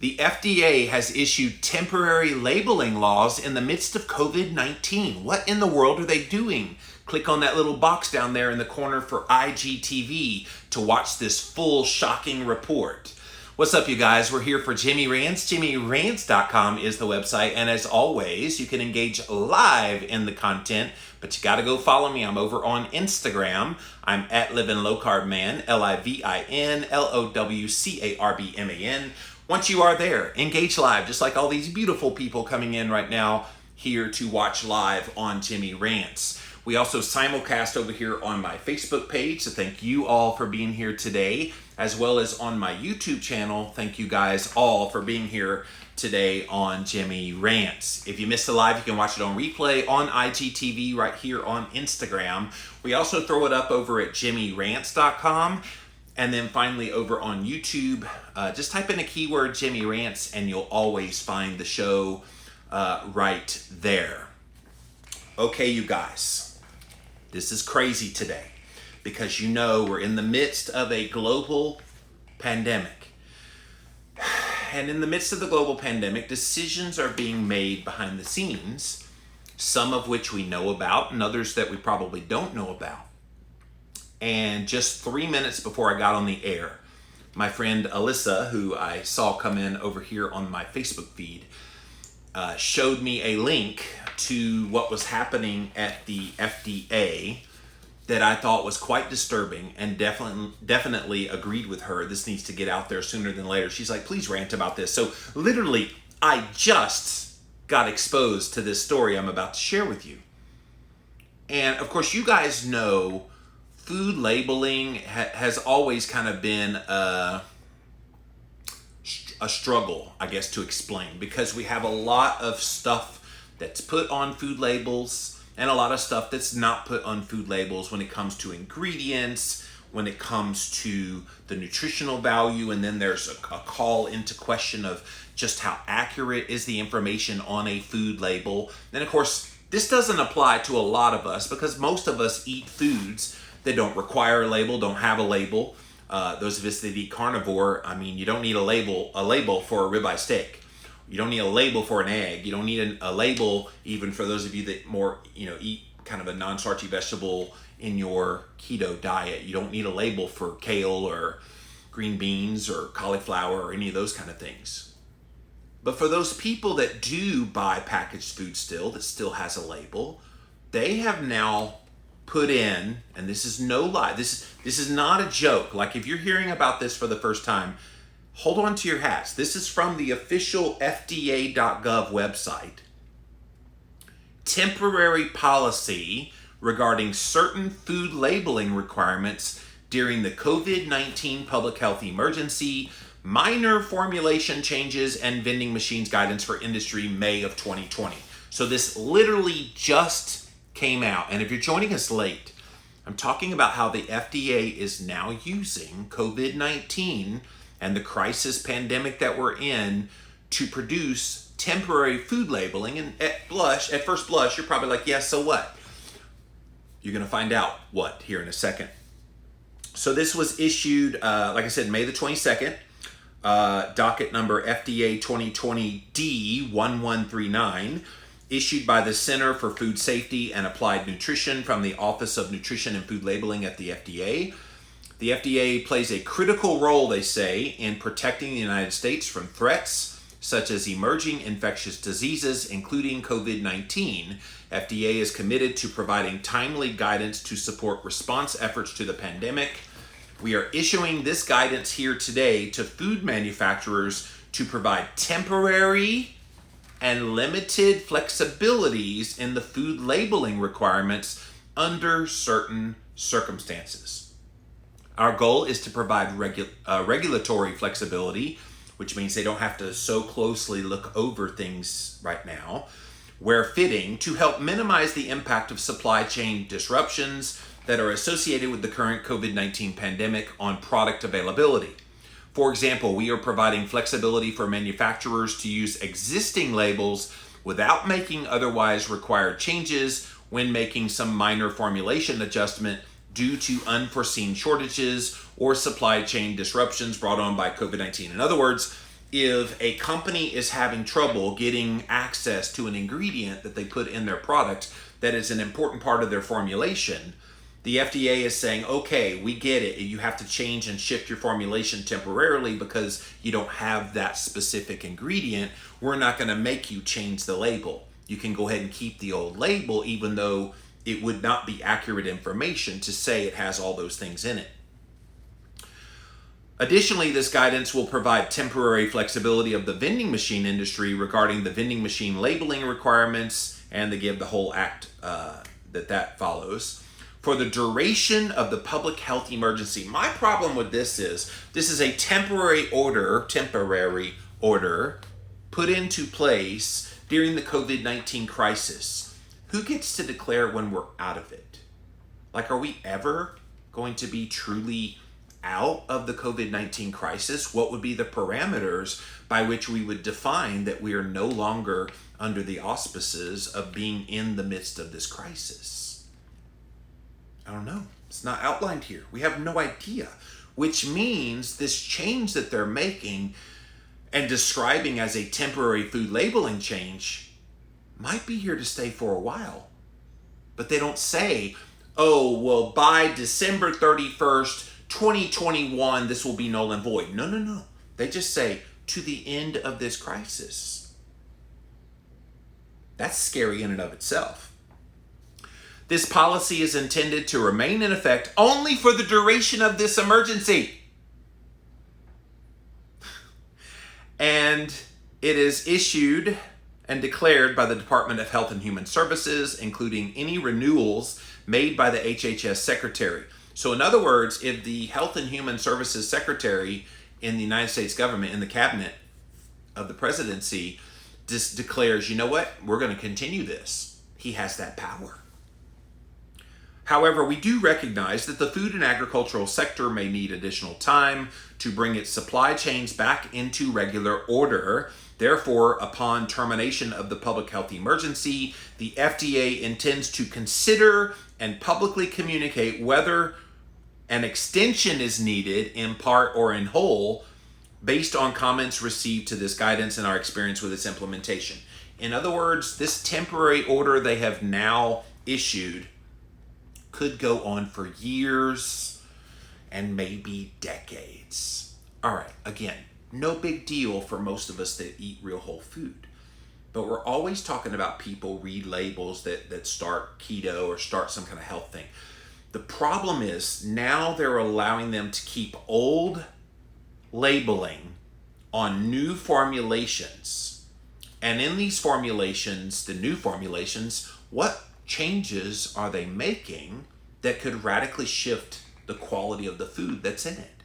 The FDA has issued temporary labeling laws in the midst of COVID-19. What in the world are they doing? Click on that little box down there in the corner for IGTV to watch this full shocking report. What's up, you guys? We're here for Jimmy Rants. JimmyRants.com is the website, and as always, you can engage live in the content, but you gotta go follow me. I'm over on Instagram. I'm at Livin' Low Carb Man, LIVINLOWCARBMAN. Once you are there, engage live, just like all these beautiful people coming in right now here to watch live on Jimmy Rants. We also simulcast over here on my Facebook page, so thank you all for being here today, as well as on my YouTube channel. Thank you guys all for being here today on Jimmy Rants. If you missed the live, you can watch it on replay on IGTV right here on Instagram. We also throw it up over at JimmyRants.com. And then finally over on YouTube, just type in a keyword, Jimmy Rants, and you'll always find the show right there. Okay, you guys, this is crazy today because you know we're in the midst of a global pandemic. And in the midst of the global pandemic, decisions are being made behind the scenes, some of which we know about and others that we probably don't know about. And just 3 minutes before I got on the air, my friend Alyssa, who I saw come in over here on my Facebook feed, showed me a link to what was happening at the FDA that I thought was quite disturbing, and definitely agreed with her. This needs to get out there sooner than later. She's like, please rant about this. So literally, I just got exposed to this story I'm about to share with you. And of course, you guys know food labeling has always kind of been a struggle, I guess, to explain, because we have a lot of stuff that's put on food labels and a lot of stuff that's not put on food labels when it comes to ingredients, when it comes to the nutritional value, and then there's a call into question of just how accurate is the information on a food label. And of course, this doesn't apply to a lot of us because most of us eat foods that don't require a label, don't have a label. Those of us that eat carnivore, I mean, you don't need a label for a ribeye steak. You don't need a label for an egg. You don't need a label even for those of you that more, eat kind of a non-starchy vegetable in your keto diet. You don't need a label for kale or green beans or cauliflower or any of those kind of things. But for those people that do buy packaged food still, that still has a label, they have now put in, and this is no lie, this is not a joke. Like, if you're hearing about this for the first time, hold on to your hats. This is from the official FDA.gov website. Temporary policy regarding certain food labeling requirements during the COVID-19 public health emergency, minor formulation changes, and vending machines guidance for industry, May of 2020. So this literally just came out. And if you're joining us late, I'm talking about how the FDA is now using COVID-19 and the crisis pandemic that we're in to produce temporary food labeling. And at first blush, you're probably like, yeah, so what? You're going to find out what here in a second. So this was issued, like I said, May the 22nd, docket number FDA 2020 D1139, issued by the Center for Food Safety and Applied Nutrition from the Office of Nutrition and Food Labeling at the FDA. The FDA plays a critical role, they say, in protecting the United States from threats such as emerging infectious diseases, including COVID-19. FDA is committed to providing timely guidance to support response efforts to the pandemic. We are issuing this guidance here today to food manufacturers to provide temporary and limited flexibilities in the food labeling requirements under certain circumstances. Our goal is to provide regulatory flexibility, which means they don't have to so closely look over things right now, where fitting, to help minimize the impact of supply chain disruptions that are associated with the current COVID-19 pandemic on product availability. For example, we are providing flexibility for manufacturers to use existing labels without making otherwise required changes when making some minor formulation adjustment due to unforeseen shortages or supply chain disruptions brought on by COVID-19. In other words, if a company is having trouble getting access to an ingredient that they put in their product that is an important part of their formulation, the FDA is saying, okay, we get it. You have to change and shift your formulation temporarily because you don't have that specific ingredient. We're not going to make you change the label. You can go ahead and keep the old label, even though it would not be accurate information to say it has all those things in it. Additionally, this guidance will provide temporary flexibility of the vending machine industry regarding the vending machine labeling requirements, and they give the whole act that follows for the duration of the public health emergency. My problem with this is a temporary order put into place during the COVID-19 crisis. Who gets to declare when we're out of it? Like, are we ever going to be truly out of the COVID-19 crisis? What would be the parameters by which we would define that we are no longer under the auspices of being in the midst of this crisis? I don't know. It's not outlined here. We have no idea, which means this change that they're making and describing as a temporary food labeling change might be here to stay for a while. But they don't say, oh, well, by December 31st, 2021, this will be null and void. No. They just say, to the end of this crisis. That's scary in and of itself. This policy is intended to remain in effect only for the duration of this emergency. And it is issued and declared by the Department of Health and Human Services, including any renewals made by the HHS Secretary. So in other words, if the Health and Human Services Secretary in the United States government, in the cabinet of the presidency, just declares, you know what, we're going to continue this, he has that power. However, we do recognize that the food and agricultural sector may need additional time to bring its supply chains back into regular order. Therefore, upon termination of the public health emergency, the FDA intends to consider and publicly communicate whether an extension is needed in part or in whole based on comments received to this guidance and our experience with its implementation. In other words, this temporary order they have now issued could go on for years and maybe decades. All right, again, no big deal for most of us that eat real whole food. But we're always talking about people read labels that start keto or start some kind of health thing. The problem is now they're allowing them to keep old labeling on new formulations. And in these formulations, the new formulations, what changes are they making that could radically shift the quality of the food that's in it?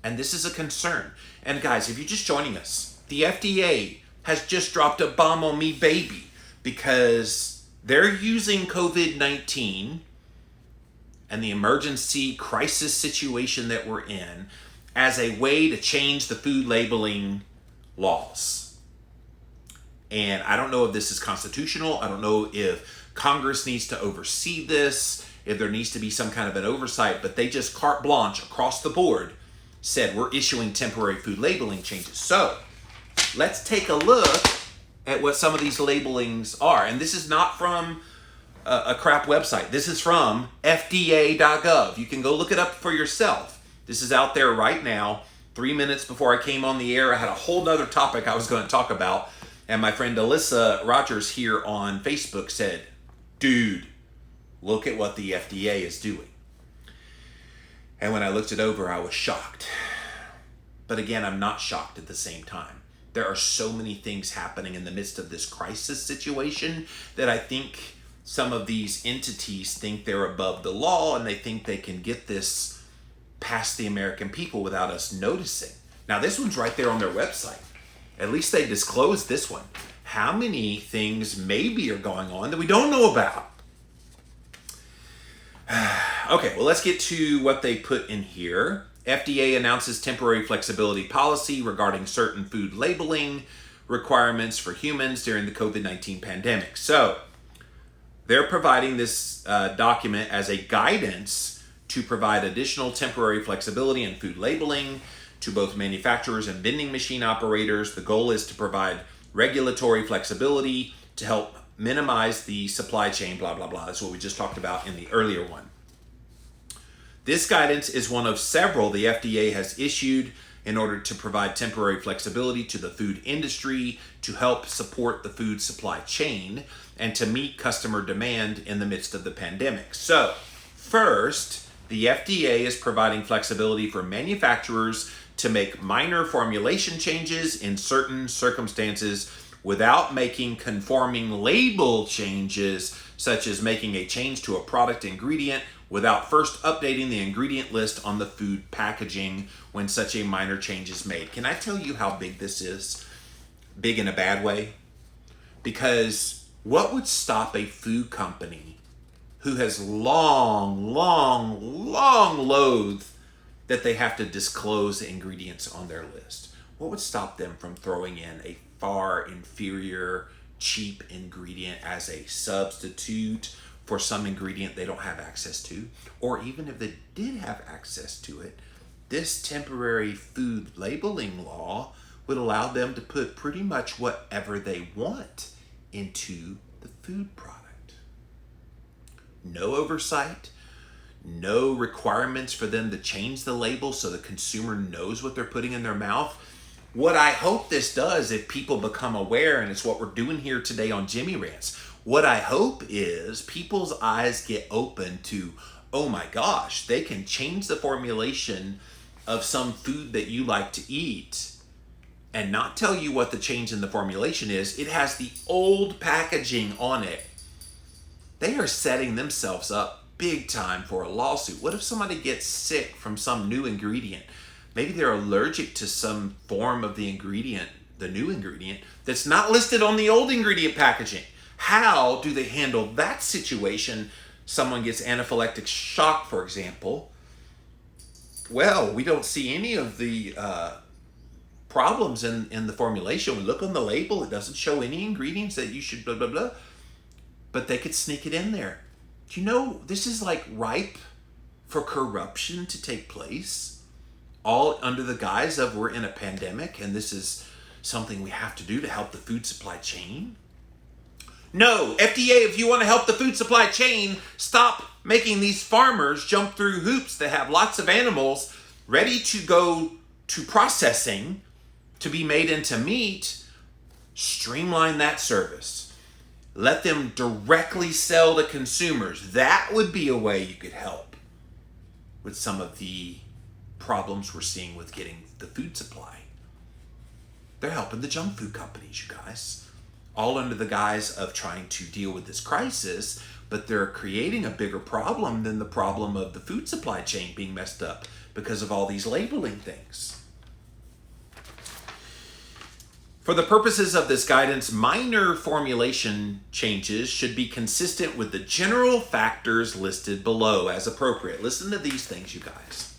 And this is a concern. And guys, if you're just joining us, the FDA has just dropped a bomb on me, baby, because they're using COVID-19 and the emergency crisis situation that we're in as a way to change the food labeling laws. And I don't know if this is constitutional. I don't know if Congress needs to oversee this, if there needs to be some kind of an oversight, but they just carte blanche across the board said we're issuing temporary food labeling changes. So let's take a look at what some of these labelings are. And this is not from a crap website. This is from FDA.gov. You can go look it up for yourself. This is out there right now. 3 minutes before I came on the air, I had a whole nother topic I was going to talk about. And my friend Alyssa Rogers here on Facebook said, dude, look at what the FDA is doing. And when I looked it over, I was shocked. But again, I'm not shocked at the same time. There are so many things happening in the midst of this crisis situation that I think some of these entities think they're above the law and they think they can get this past the American people without us noticing. Now, this one's right there on their website. At least they disclosed this one. How many things maybe are going on that we don't know about? Okay, well, let's get to what they put in here. FDA announces temporary flexibility policy regarding certain food labeling requirements for humans during the COVID-19 pandemic. So they're providing this document as a guidance to provide additional temporary flexibility in food labeling to both manufacturers and vending machine operators. The goal is to provide regulatory flexibility to help minimize the supply chain, blah, blah, blah. That's what we just talked about in the earlier one. This guidance is one of several the FDA has issued in order to provide temporary flexibility to the food industry to help support the food supply chain and to meet customer demand in the midst of the pandemic. So, first, the FDA is providing flexibility for manufacturers to make minor formulation changes in certain circumstances without making conforming label changes, such as making a change to a product ingredient without first updating the ingredient list on the food packaging when such a minor change is made. Can I tell you how big this is? Big in a bad way? Because what would stop a food company who has long loathed that they have to disclose the ingredients on their list? What would stop them from throwing in a far inferior, cheap ingredient as a substitute for some ingredient they don't have access to? Or even if they did have access to it, this temporary food labeling law would allow them to put pretty much whatever they want into the food product. No oversight, no requirements for them to change the label so the consumer knows what they're putting in their mouth. What I hope this does, if people become aware, and it's what we're doing here today on Jimmy Rants, what I hope is people's eyes get open to, oh my gosh, they can change the formulation of some food that you like to eat and not tell you what the change in the formulation is. It has the old packaging on it. They are setting themselves up big time for a lawsuit. What if somebody gets sick from some new ingredient? Maybe they're allergic to some form of the ingredient, the new ingredient, that's not listed on the old ingredient packaging. How do they handle that situation? Someone gets anaphylactic shock, for example. Well, we don't see any of the problems in the formulation. We look on the label, it doesn't show any ingredients that you should blah, blah, blah. But they could sneak it in there. Do you know, this is like ripe for corruption to take place, all under the guise of we're in a pandemic and this is something we have to do to help the food supply chain. No, FDA, if you want to help the food supply chain, stop making these farmers jump through hoops that have lots of animals ready to go to processing to be made into meat. Streamline that service. Let them directly sell to consumers. That would be a way you could help with some of the problems we're seeing with getting the food supply. They're helping the junk food companies, you guys, all under the guise of trying to deal with this crisis, but they're creating a bigger problem than the problem of the food supply chain being messed up because of all these labeling things. For the purposes of this guidance, minor formulation changes should be consistent with the general factors listed below as appropriate. Listen to these things, you guys.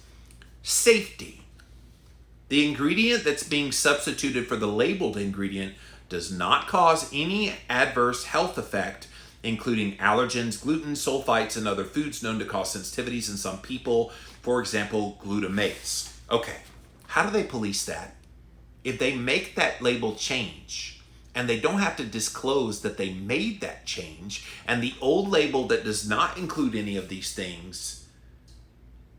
Safety. The ingredient that's being substituted for the labeled ingredient does not cause any adverse health effect, including allergens, gluten, sulfites, and other foods known to cause sensitivities in some people, for example, glutamates. Okay, how do they police that? If they make that label change and they don't have to disclose that they made that change, and the old label that does not include any of these things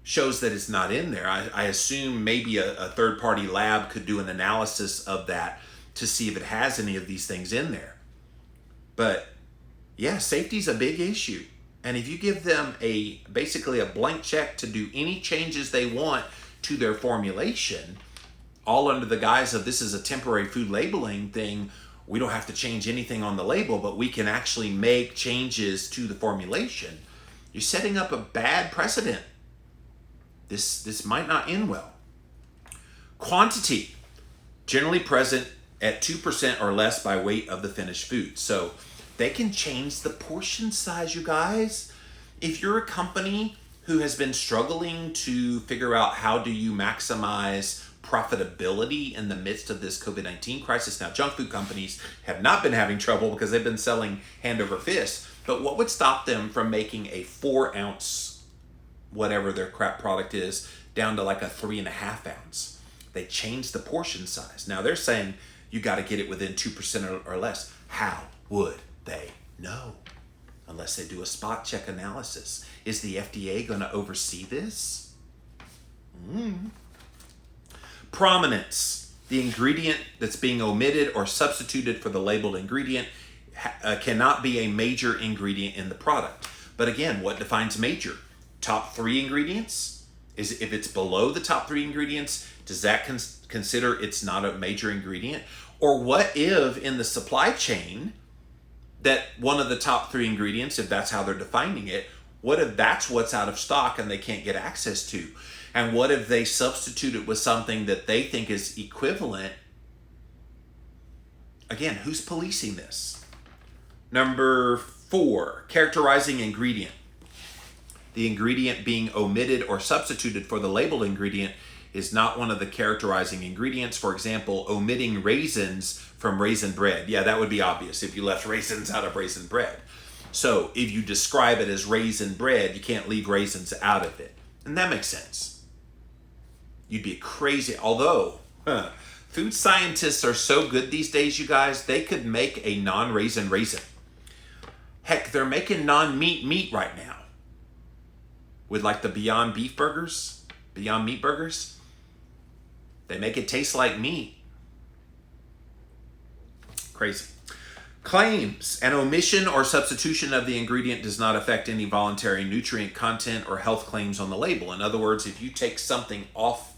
shows that it's not in there, I assume maybe a third-party lab could do an analysis of that to see if it has any of these things in there. But yeah, safety's a big issue. And if you give them basically a blank check to do any changes they want to their formulation, all under the guise of this is a temporary food labeling thing, we don't have to change anything on the label, but we can actually make changes to the formulation, you're setting up a bad precedent. This might not end well. Quantity, generally present at 2% or less by weight of the finished food. So they can change the portion size, you guys. If you're a company who has been struggling to figure out how do you maximize profitability in the midst of this COVID-19 crisis. Now, junk food companies have not been having trouble because they've been selling hand over fist. But what would stop them from making a 4-ounce, whatever their crap product is, down to like a 3.5 ounce? They changed the portion size. Now they're saying you got to get it within 2% or less. How would they know? Unless they do a spot check analysis. Is the FDA going to oversee this? Prominence. The ingredient that's being omitted or substituted for the labeled ingredient cannot be a major ingredient in the product. But again, what defines major? Top 3 ingredients? If it's below the top 3 ingredients, does that consider it's not a major ingredient? Or what if in the supply chain that one of the top 3 ingredients, if that's how they're defining it, what if that's what's out of stock and they can't get access to? And what if they substitute it with something that they think is equivalent? Again, who's policing this? Number 4, characterizing ingredient. The ingredient being omitted or substituted for the labeled ingredient is not one of the characterizing ingredients. For example, omitting raisins from raisin bread. Yeah, that would be obvious if you left raisins out of raisin bread. So if you describe it as raisin bread, you can't leave raisins out of it. And that makes sense. You'd be crazy. Although, food scientists are so good these days, you guys, they could make a non-raisin raisin. Heck, they're making non-meat meat right now. With like the Beyond Beef burgers, Beyond Meat burgers. They make it taste like meat. Crazy. Claims. An omission or substitution of the ingredient does not affect any voluntary nutrient content or health claims on the label. In other words, if you take something off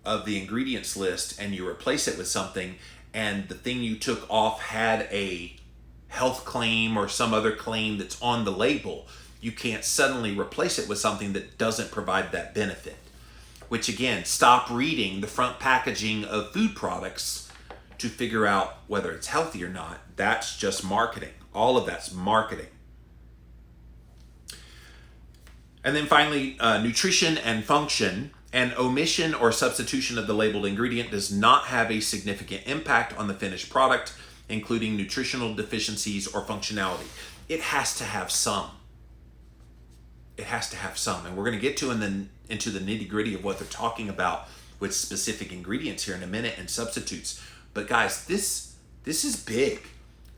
of the ingredients list and you replace it with something, and the thing you took off had a health claim or some other claim that's on the label, you can't suddenly replace it with something that doesn't provide that benefit. Which again, stop reading the front packaging of food products to figure out whether it's healthy or not. That's just marketing. All of that's marketing. And then finally, nutrition and function. An omission or substitution of the labeled ingredient does not have a significant impact on the finished product, including nutritional deficiencies or functionality. It has to have some. It has to have some. And we're going to get to into the nitty-gritty of what they're talking about with specific ingredients here in a minute and substitutes. But guys, this is big.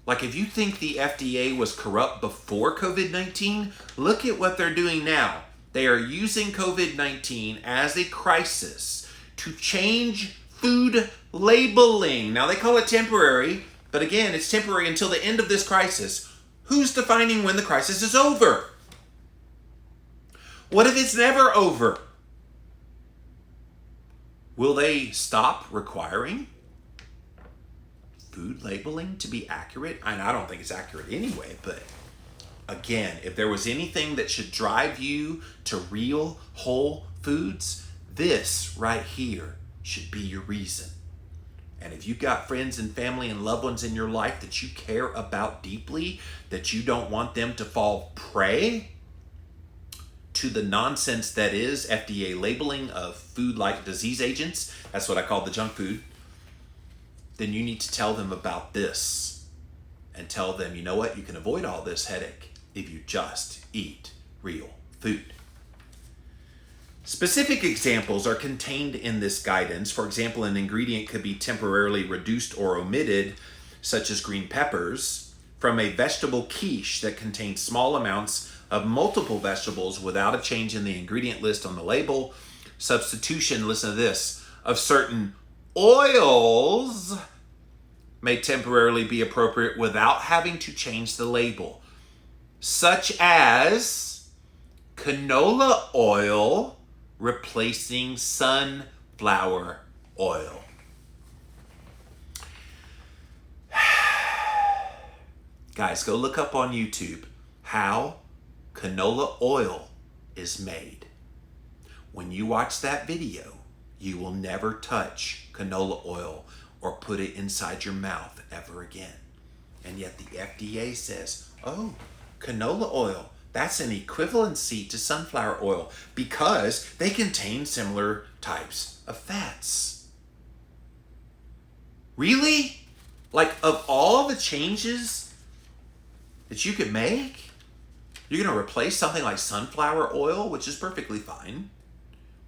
Like if you think the FDA was corrupt before COVID-19, look at what they're doing now. They are using COVID-19 as a crisis to change food labeling. Now they call it temporary, but again, it's temporary until the end of this crisis. Who's defining when the crisis is over? What if it's never over? Will they stop requiring food labeling to be accurate? And I don't think it's accurate anyway, but again, if there was anything that should drive you to real whole foods, this right here should be your reason. And if you've got friends and family and loved ones in your life that you care about deeply, that you don't want them to fall prey to the nonsense that is FDA labeling of food like disease agents, that's what I call the junk food, then you need to tell them about this and tell them, you know what, you can avoid all this headache if you just eat real food. Specific examples are contained in this guidance. For example, an ingredient could be temporarily reduced or omitted, such as green peppers, from a vegetable quiche that contains small amounts of multiple vegetables without a change in the ingredient list on the label. Substitution, listen to this, of certain oils may temporarily be appropriate without having to change the label, such as canola oil replacing sunflower oil. Guys, go look up on YouTube how canola oil is made. When you watch that video, you will never touch canola oil or put it inside your mouth ever again. And yet the FDA says, oh, canola oil, that's an equivalency to sunflower oil because they contain similar types of fats. Really? Like, of all the changes that you could make, you're going to replace something like sunflower oil, which is perfectly fine,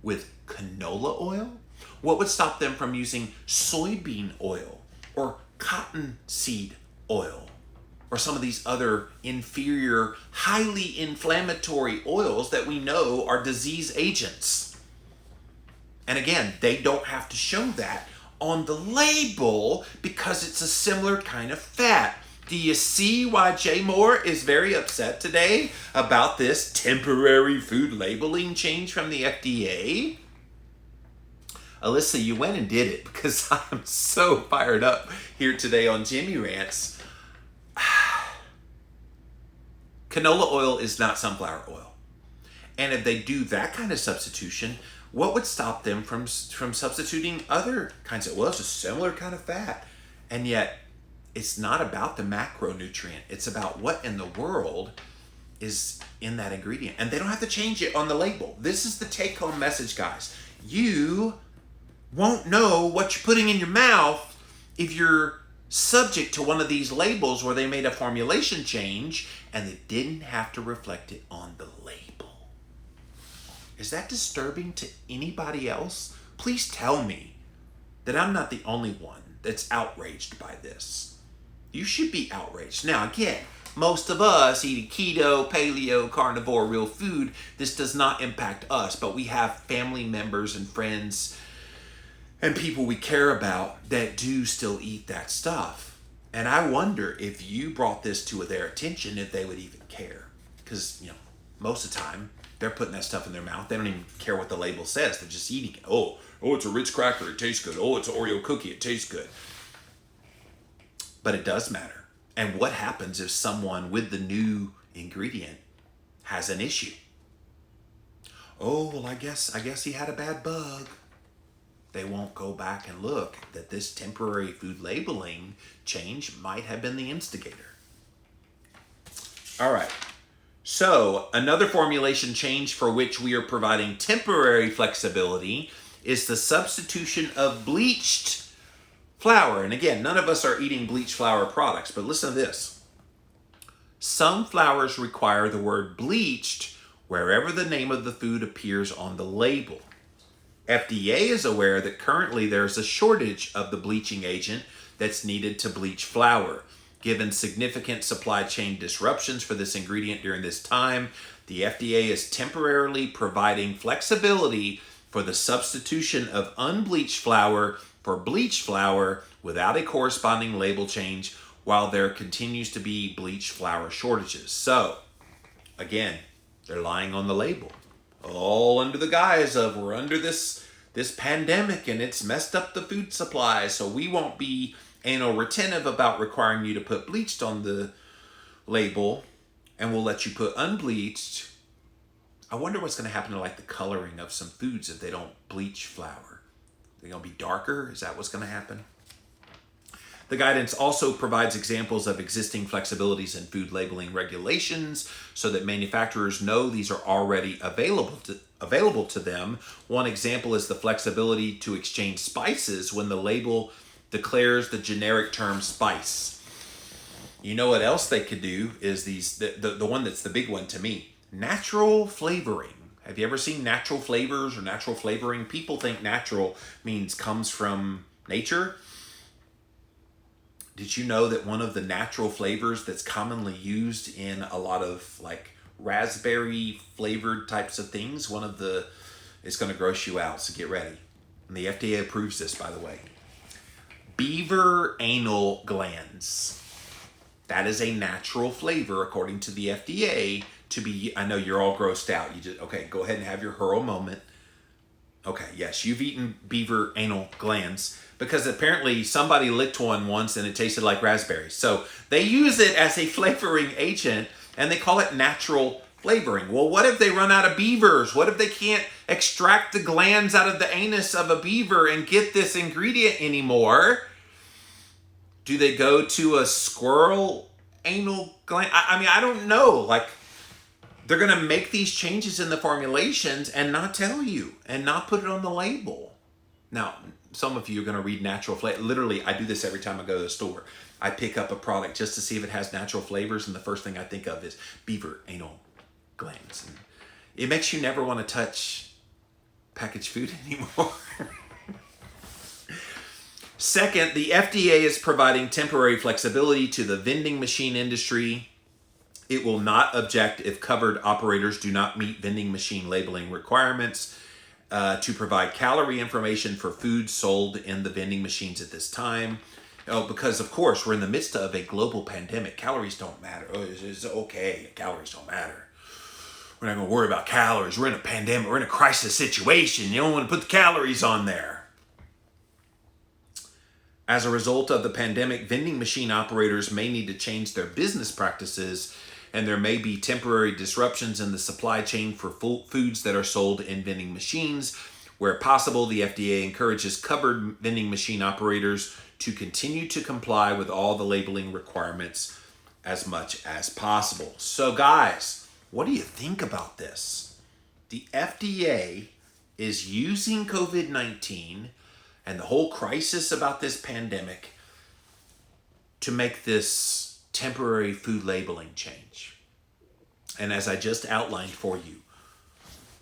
with canola oil? What would stop them from using soybean oil or cottonseed oil or some of these other inferior, highly inflammatory oils that we know are disease agents? And again, they don't have to show that on the label because it's a similar kind of fat. Do you see why Jay Moore is very upset today about this temporary food labeling change from the FDA? Alyssa, you went and did it because I'm so fired up here today on Jimmy Rants. Canola oil is not sunflower oil. And if they do that kind of substitution, what would stop them from substituting other kinds of oils? It's a similar kind of fat. And yet, it's not about the macronutrient. It's about what in the world is in that ingredient. And they don't have to change it on the label. This is the take-home message, guys. You won't know what you're putting in your mouth if you're subject to one of these labels where they made a formulation change and they didn't have to reflect it on the label. Is that disturbing to anybody else? Please tell me that I'm not the only one that's outraged by this. You should be outraged. Now, again, most of us eating keto, paleo, carnivore, real food, this does not impact us, but we have family members and friends and people we care about that do still eat that stuff. And I wonder if you brought this to their attention, if they would even care. Because, most of the time, they're putting that stuff in their mouth. They don't even care what the label says. They're just eating it. Oh, it's a Ritz cracker. It tastes good. Oh, it's an Oreo cookie. It tastes good. But it does matter. And what happens if someone with the new ingredient has an issue? Oh, well, I guess he had a bad bug. They won't go back and look that this temporary food labeling change might have been the instigator. All right. So another formulation change for which we are providing temporary flexibility is the substitution of bleached flour. And again, none of us are eating bleached flour products, but listen to this. Some flours require the word bleached wherever the name of the food appears on the label. FDA is aware that currently there's a shortage of the bleaching agent that's needed to bleach flour. Given significant supply chain disruptions for this ingredient during this time, the FDA is temporarily providing flexibility for the substitution of unbleached flour for bleached flour without a corresponding label change while there continues to be bleached flour shortages. So, again, they're lying on the label. All under the guise of we're under this pandemic and it's messed up the food supply, so we won't be anal retentive about requiring you to put bleached on the label, and we'll let you put unbleached. I wonder what's going to happen to the coloring of some foods if they don't bleach flour. They're going to be darker? Is that what's going to happen? The guidance also provides examples of existing flexibilities in food labeling regulations so that manufacturers know these are already available to them. One example is the flexibility to exchange spices when the label declares the generic term spice. You know what else they could do is the one that's the big one to me, natural flavoring. Have you ever seen natural flavors or natural flavoring? People think natural means comes from nature. Did you know that one of the natural flavors that's commonly used in a lot of raspberry flavored types of things, it's going to gross you out, so get ready. And the FDA approves this, by the way. Beaver anal glands. That is a natural flavor, according to the FDA, to be, I know you're all grossed out. Okay, go ahead and have your hurl moment. Okay, yes, you've eaten beaver anal glands because apparently somebody licked one once and it tasted like raspberries. So they use it as a flavoring agent and they call it natural flavoring. Well, what if they run out of beavers? What if they can't extract the glands out of the anus of a beaver and get this ingredient anymore? Do they go to a squirrel anal gland? I don't know. They're going to make these changes in the formulations and not tell you and not put it on the label. Now, some of you are going to read natural flavor. Literally, I do this every time I go to the store. I pick up a product just to see if it has natural flavors, and the first thing I think of is beaver anal glands. And it makes you never want to touch packaged food anymore. Second, the FDA is providing temporary flexibility to the vending machine industry. It will not object if covered operators do not meet vending machine labeling requirements to provide calorie information for food sold in the vending machines at this time. Because, of course, we're in the midst of a global pandemic. Calories don't matter. It's okay. Calories don't matter. We're not going to worry about calories. We're in a pandemic. We're in a crisis situation. You don't want to put the calories on there. As a result of the pandemic, vending machine operators may need to change their business practices, and there may be temporary disruptions in the supply chain for foods that are sold in vending machines. Where possible, the FDA encourages covered vending machine operators to continue to comply with all the labeling requirements as much as possible. So guys, what do you think about this? The FDA is using COVID-19 and the whole crisis about this pandemic to make this temporary food labeling change. And as I just outlined for you,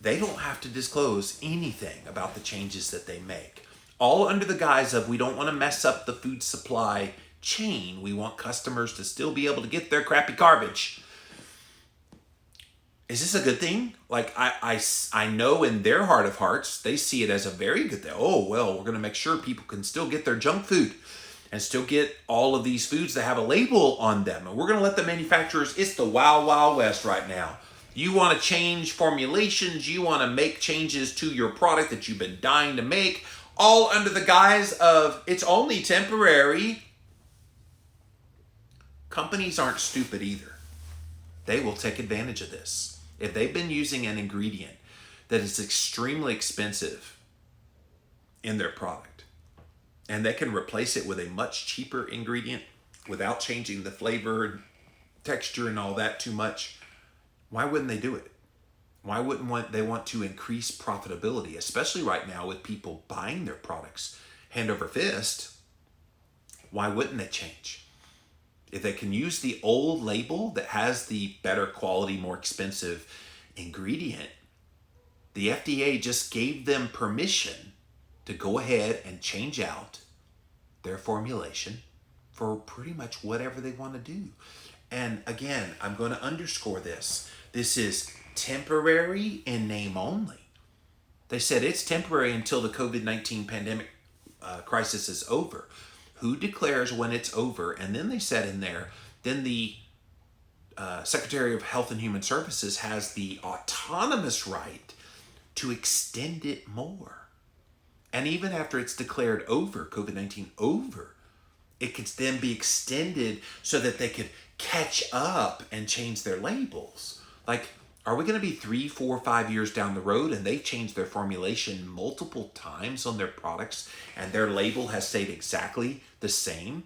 they don't have to disclose anything about the changes that they make. All under the guise of, we don't want to mess up the food supply chain. We want customers to still be able to get their crappy garbage. Is this a good thing? Like, I know in their heart of hearts, they see it as a very good thing. Oh, well, we're going to make sure people can still get their junk food and still get all of these foods that have a label on them. And we're going to let the manufacturers, it's the wild, wild west right now. You want to change formulations, you want to make changes to your product that you've been dying to make, all under the guise of, it's only temporary. Companies aren't stupid either. They will take advantage of this. If they've been using an ingredient that is extremely expensive in their product, and they can replace it with a much cheaper ingredient without changing the flavor and texture and all that too much, why wouldn't they do it? Why wouldn't they want to increase profitability, especially right now with people buying their products hand over fist? Why wouldn't they change? If they can use the old label that has the better quality, more expensive ingredient, the FDA just gave them permission to go ahead and change out their formulation for pretty much whatever they want to do. And again, I'm going to underscore this. This is temporary in name only. They said it's temporary until the COVID-19 pandemic crisis is over. Who declares when it's over? And then they said in there, then the Secretary of Health and Human Services has the autonomous right to extend it more. And even after it's declared over, COVID-19 over, it could then be extended so that they could catch up and change their labels. Like, are we going to be 3, 4, 5 years down the road and they've changed their formulation multiple times on their products and their label has stayed exactly the same?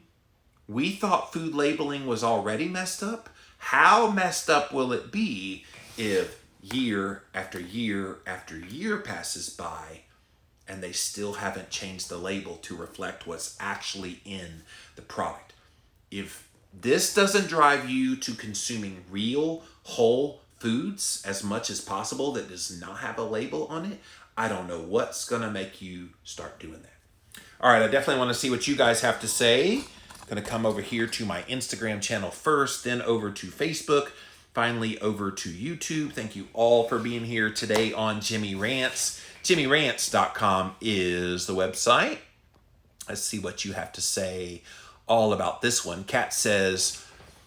We thought food labeling was already messed up. How messed up will it be if year after year after year passes by and they still haven't changed the label to reflect what's actually in the product? If this doesn't drive you to consuming real, whole foods as much as possible that does not have a label on it, I don't know what's going to make you start doing that. All right, I definitely want to see what you guys have to say. I'm going to come over here to my Instagram channel first, then over to Facebook, finally over to YouTube. Thank you all for being here today on Jimmy Rants. JimmyRants.com is the website. Let's see what you have to say all about this one. Kat says,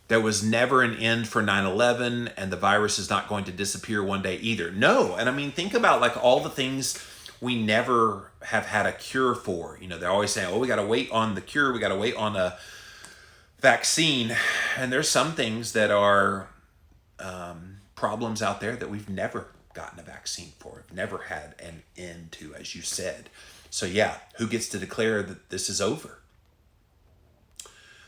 there was never an end for 9/11, and the virus is not going to disappear one day either. No, and I mean, think about like all the things we never have had a cure for. You know, they're always saying, oh, we got to wait on the cure. We got to wait on a vaccine. And there's some things that are problems out there that we've never gotten a vaccine for, never had an end to, as you said. So yeah, who gets to declare that this is over?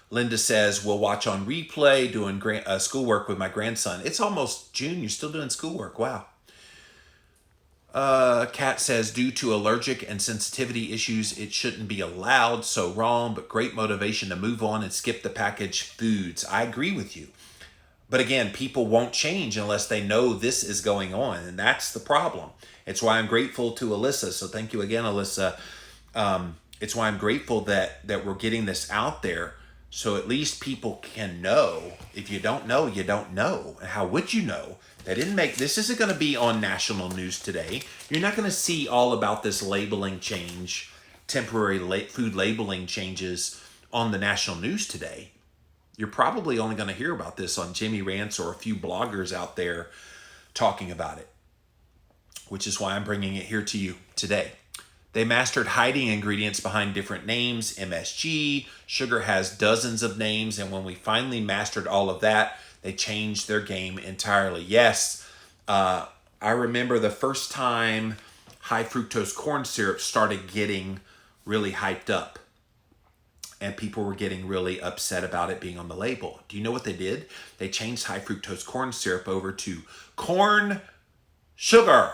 Linda says, we'll watch on replay, doing schoolwork with my grandson. It's almost June. You're still doing schoolwork. Wow. Kat says, due to allergic and sensitivity issues, it shouldn't be allowed. So wrong, but great motivation to move on and skip the packaged foods. I agree with you. But again, people won't change unless they know this is going on. And that's the problem. It's why I'm grateful to Alyssa. So thank you again, Alyssa. it's why I'm grateful that we're getting this out there, so at least people can know. If you don't know, you don't know. And how would you know? This isn't going to be on national news today. You're not going to see all about this labeling change, temporary food labeling changes on the national news today. You're probably only going to hear about this on Jimmy Rants or a few bloggers out there talking about it, which is why I'm bringing it here to you today. They mastered hiding ingredients behind different names, MSG. Sugar has dozens of names, and when we finally mastered all of that, they changed their game entirely. Yes, I remember the first time high fructose corn syrup started getting really hyped up, and people were getting really upset about it being on the label. Do you know what they did? They changed high fructose corn syrup over to corn sugar.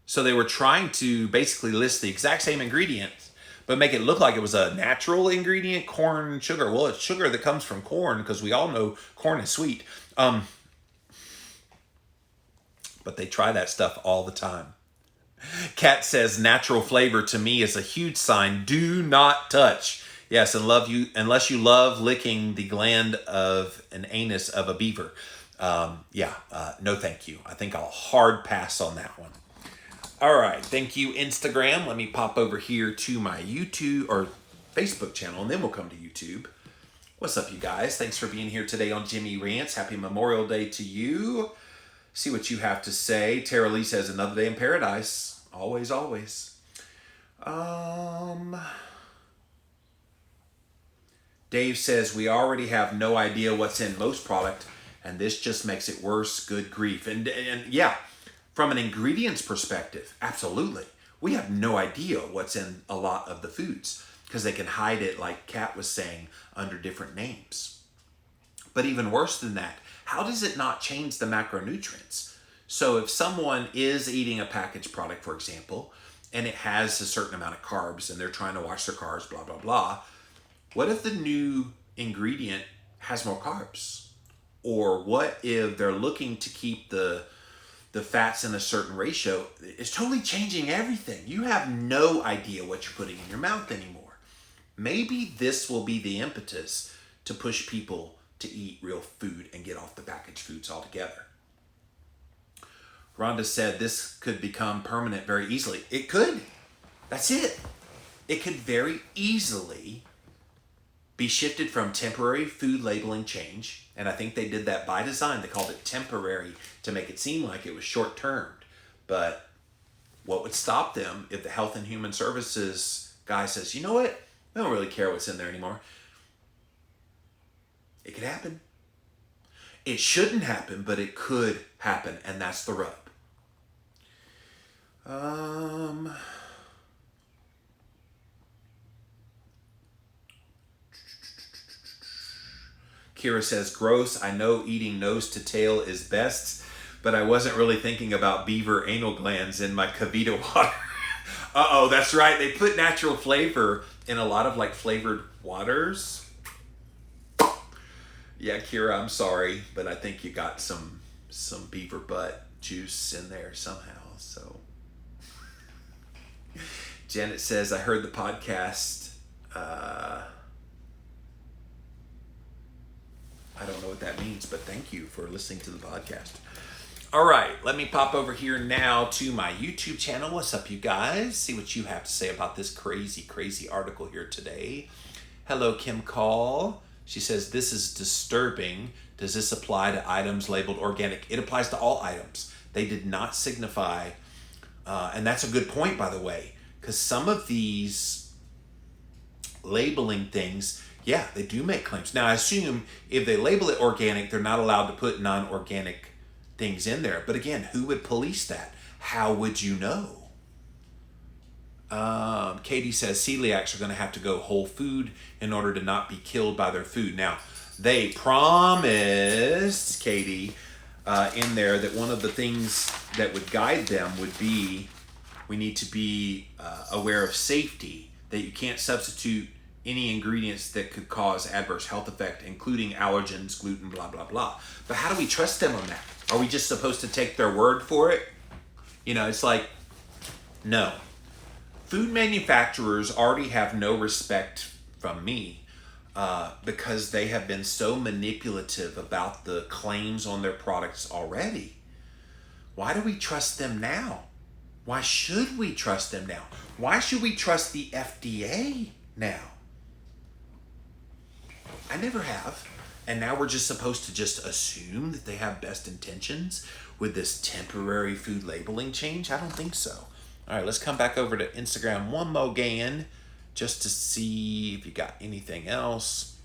So they were trying to basically list the exact same ingredients, but make it look like it was a natural ingredient, corn sugar. Well, it's sugar that comes from corn, because we all know corn is sweet. But they try that stuff all the time. Kat says, natural flavor to me is a huge sign. Do not touch. Yes, unless you love licking the gland of an anus of a beaver. No thank you. I think I'll hard pass on that one. All right, thank you, Instagram. Let me pop over here to my YouTube or Facebook channel, and then we'll come to YouTube. What's up, you guys? Thanks for being here today on Jimmy Rants. Happy Memorial Day to you. See what you have to say. Tara Lee says, another day in paradise. Always, always. Dave says, we already have no idea what's in most product, and this just makes it worse. Good grief. And yeah, from an ingredients perspective, absolutely. We have no idea what's in a lot of the foods, because they can hide it, like Kat was saying, under different names. But even worse than that, how does it not change the macronutrients? So if someone is eating a packaged product, for example, and it has a certain amount of carbs and they're trying to watch their carbs, blah, blah, blah, what if the new ingredient has more carbs? Or what if they're looking to keep the fats in a certain ratio? It's totally changing everything. You have no idea what you're putting in your mouth anymore. Maybe this will be the impetus to push people to eat real food and get off the packaged foods altogether. Rhonda said this could become permanent very easily. It could. That's it. It could very easily be shifted from temporary food labeling change, and I think they did that by design. They called it temporary to make it seem like it was short-termed. But what would stop them if the Health and Human Services guy says, you know what, I don't really care what's in there anymore? It could happen. It shouldn't happen, but it could happen, and that's the rub. Kira says, gross. I know eating nose to tail is best, but I wasn't really thinking about beaver anal glands in my Kavita water. Uh-oh, that's right. They put natural flavor in a lot of like flavored waters. Yeah, Kira, I'm sorry, but I think you got some beaver butt juice in there somehow. So Janet says, I heard the podcast. I don't know what that means, but thank you for listening to the podcast. All right, let me pop over here now to my YouTube channel. What's up, you guys? See what you have to say about this crazy, crazy article here today. Hello, Kim Call. She says, this is disturbing. Does this apply to items labeled organic? It applies to all items. They did not signify, and that's a good point, by the way, because some of these labeling things, yeah, they do make claims. Now, I assume if they label it organic, they're not allowed to put non-organic things in there. But again, who would police that? How would you know? Katie says celiacs are going to have to go whole food in order to not be killed by their food. Now, they promised, Katie, in there that one of the things that would guide them would be we need to be aware of safety, that you can't substitute any ingredients that could cause adverse health effect, including allergens, gluten, blah, blah, blah. But how do we trust them on that? Are we just supposed to take their word for it? You know, it's like, no. Food manufacturers already have no respect from me because they have been so manipulative about the claims on their products already. Why do we trust them now? Why should we trust them now? Why should we trust the FDA now? I never have. And now we're just supposed to just assume that they have best intentions with this temporary food labeling change? I don't think so. All right, let's come back over to Instagram one more again just to see if you got anything else.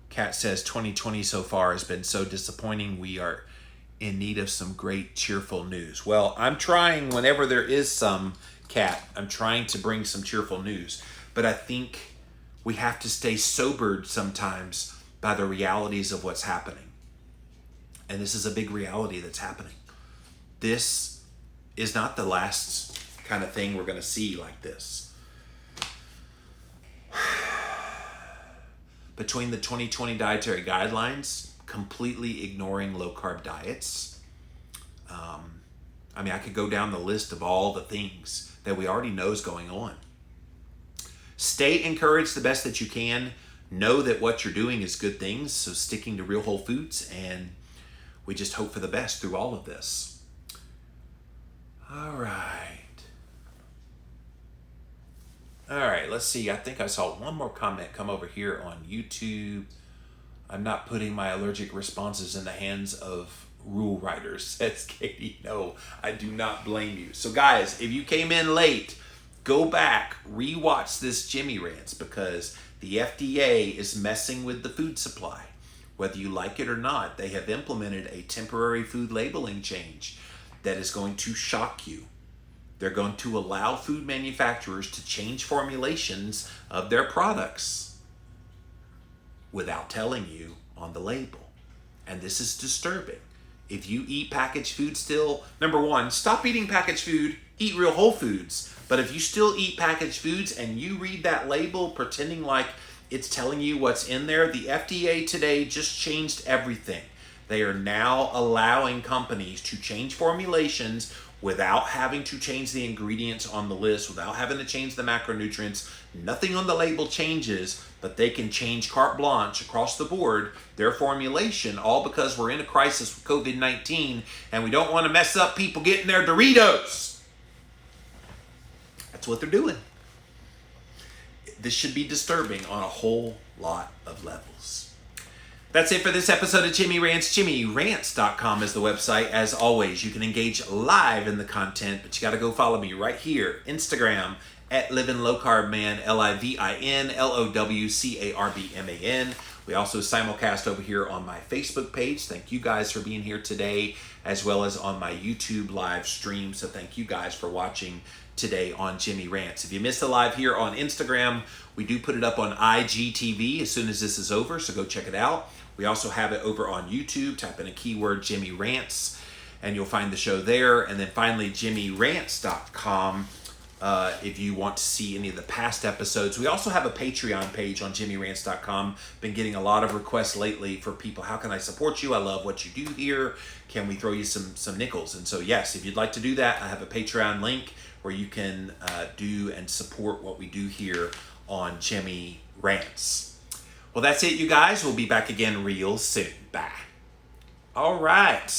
Kat says 2020 so far has been so disappointing. We are in need of some great cheerful news. Well, I'm trying whenever there is some, Kat, I'm trying to bring some cheerful news. But I think we have to stay sobered sometimes by the realities of what's happening. And this is a big reality that's happening. This is not the last kind of thing we're going to see like this. Between the 2020 dietary guidelines, completely ignoring low-carb diets, I could go down the list of all the things that we already know is going on. Stay encouraged the best that you can. Know that what you're doing is good things, so sticking to real whole foods, and we just hope for the best through all of this. All right, let's see. I think I saw one more comment come over here on YouTube. I'm not putting my allergic responses in the hands of rule writers, says Katie. No, I do not blame you. So guys, if you came in late, go back, rewatch this Jimmy Rants, because the FDA is messing with the food supply. Whether you like it or not, they have implemented a temporary food labeling change that is going to shock you. They're going to allow food manufacturers to change formulations of their products without telling you on the label. And this is disturbing. If you eat packaged food still, number one, stop eating packaged food, eat real whole foods. But if you still eat packaged foods and you read that label pretending like it's telling you what's in there, the FDA today just changed everything. They are now allowing companies to change formulations without having to change the ingredients on the list, without having to change the macronutrients. Nothing on the label changes, but they can change carte blanche across the board their formulation, all because we're in a crisis with COVID-19 and we don't want to mess up people getting their Doritos. That's what they're doing. This should be disturbing on a whole lot of levels. That's it for this episode of Jimmy Rants. JimmyRants.com is the website. As always, you can engage live in the content, but you got to go follow me right here, Instagram, at Livin' Low Carb Man, LIVIN, We also simulcast over here on my Facebook page. Thank you guys for being here today, as well as on my YouTube live stream. So thank you guys for watching today on Jimmy Rants. If you missed the live here on Instagram, we do put it up on IGTV as soon as this is over, so go check it out. We also have it over on YouTube. Type in a keyword, Jimmy Rants, and you'll find the show there. And then finally, JimmyRants.com if you want to see any of the past episodes. We also have a Patreon page on JimmyRants.com. Been getting a lot of requests lately for people, how can I support you? I love what you do here. Can we throw you some nickels? And so yes, if you'd like to do that, I have a Patreon link where you can do and support what we do here on Jimmy Rants. Well, that's it, you guys. We'll be back again real soon. Bye. All right.